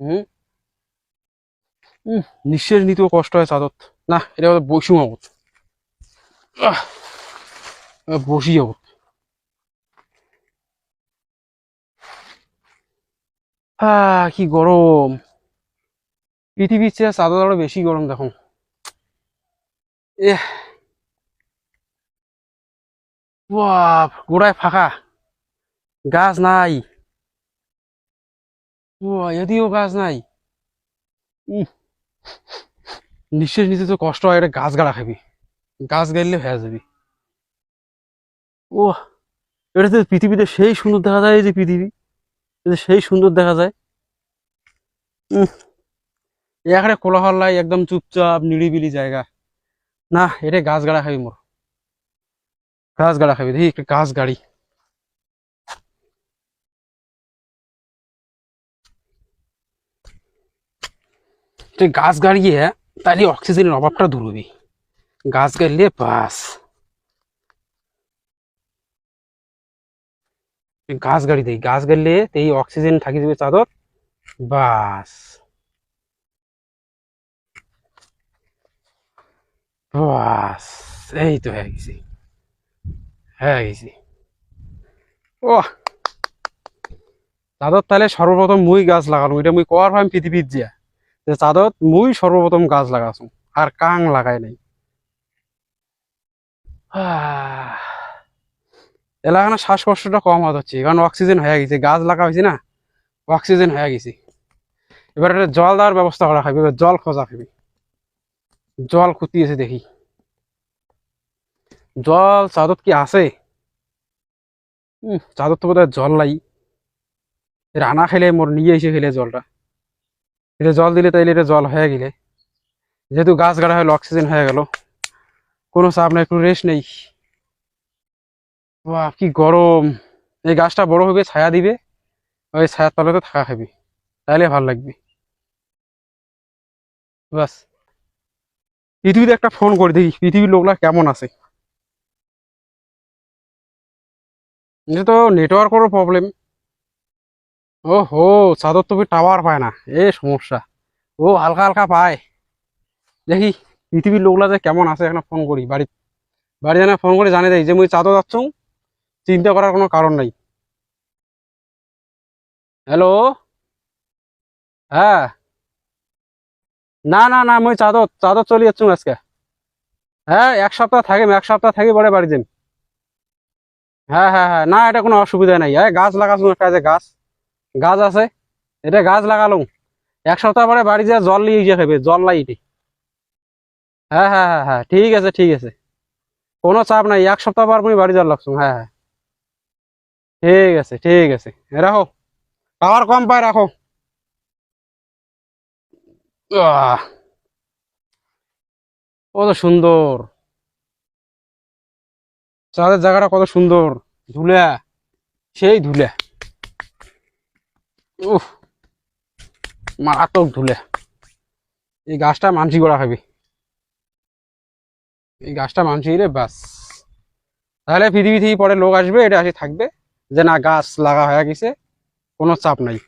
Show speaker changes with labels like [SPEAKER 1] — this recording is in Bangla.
[SPEAKER 1] হুম। নিঃশ্বাস নিতেও কষ্ট হয় চাদত। না, এটা বসুম আবত। বসি আবত। কি গরম! পৃথিবীর চেয়ে চাদর আরো বেশি গরম দেখো। এ বাপ, গোড়ায় ফাঁকা, গাছ নাই। এদিকেও গাছ নাই। উম, নিঃশ্বাস নিতে তো কষ্ট হয়, এটা গাছ গাড়া খাবি। গাছ গাইলে হয়ে যাবি। ও, এটা তো পৃথিবীতে সেই সুন্দর দেখা যায়, এই যে পৃথিবী, এটা সেই সুন্দর দেখা যায়। এখানে কোলাহল নাই, একদম চুপচাপ নিরিবিলি জায়গা। না, এটা গাছ গাড়া খাবি মোর। গাছ গাড়া খাবি, দেখি একটা গাছ গাড়ি। তুই গাছ গাড়িয়ে তাহলে অক্সিজেনের অভাবটা দূর হবি। গাছ গাড়লে বাস। গাছ গাড়ি দেই, গাছ গাড়লে এই অক্সিজেন থাকি যাবে চাদর। বাস। বাস। এই তো হয়ে গেছি, হয়ে গেছি। ও, চাদর তাহলে সর্বপ্রথম মুই গাছ লাগানো, এটা মুই কর ভাই পৃথিবীর যে চাদর মুই সর্বপ্রথম গাছ লাগাছো। আর কাং লাগাই নাই। এলাকানা শ্বাসকষ্টটা কম হচ্ছে, কারণ অক্সিজেন হয়ে গেছে, গাছ লাগা হয়েছে না, অক্সিজেন হয়ে গেছে। এবার একটা জল দেওয়ার ব্যবস্থা করা খাবি, এবার জল খোঁজা খাবি। জল খুঁটিয়েছে দেখি, জল চাদত কি আছে? চাদর তো বোধহয় জল লাই। রানা খেলে মোর নিয়ে এসে খেলে জলটা, এটা জল দিলে তাইলে এটা জল হয়ে গেলে, যেহেতু গাছ গাড়া হলো অক্সিজেন হয়ে গেল, কোনো চাপ নাই, একটু রেস্ট নেই। বাহ, কি গরম! এই গাছটা বড় হবে, ছায়া দিবে, ওই ছায়ার তলাতে থাকা খাবি, তাইলে ভাল লাগবে। বাস। পৃথিবীতে একটা ফোন করে দেখি পৃথিবীর লোকলা কেমন আছে। এটা তো নেটওয়ার্কেরও প্রবলেম। ও হো, চাদর তো টাওয়ার পায় না, এ সমস্যা। ও, হালকা হালকা পায়। দেখি পৃথিবীর লোকলা যে কেমন আছে, এখন ফোন করি বাড়ি। বাড়ি জানা ফোন করে জানিয়ে দেয় যে মুই চাদর যাচ্ছ, চিন্তা করার কোনো কারণ নাই। হ্যালো। হ্যাঁ। না না না, মুই চাদর চাদর চলে যাচ্ছ আজকে। হ্যাঁ, এক সপ্তাহ থাকি, এক সপ্তাহ থাকি পরে বাড়ি যাই। হ্যাঁ হ্যাঁ হ্যাঁ, না এটা কোনো অসুবিধা নাই, হ্যাঁ গাছ লাগাছো একটা, যে গাছ, গাছ আছে, এটা গাছ লাগালো। এক সপ্তাহ পরে বাড়ি যা জল নিয়ে গিয়ে খাবে, জল লাইটি। হ্যাঁ হ্যাঁ হ্যাঁ হ্যাঁ, ঠিক আছে ঠিক আছে, কোনো চাপ নাই, এক সপ্তাহ পর তুমি বাড়ি জল লাগছো। হ্যাঁ হ্যাঁ, ঠিক আছে ঠিক আছে। রাখো, টাওয়ার কম পায়, রাখো। আহ, কত সুন্দর, চাঁদের জায়গাটা কত সুন্দর, ধুলা, সেই ধুলা। উফ, মারাত্মক ধুলা। এই গাছটা মানসি করা খাবি, এই গাছটা মানসি রে বাস। তাহলে পৃথিবী থেকে পরে লোক আসবে, এটা আসি থাকবে যে না গাছ লাগা হয়ে গেছে, কোনো চাপ নাই।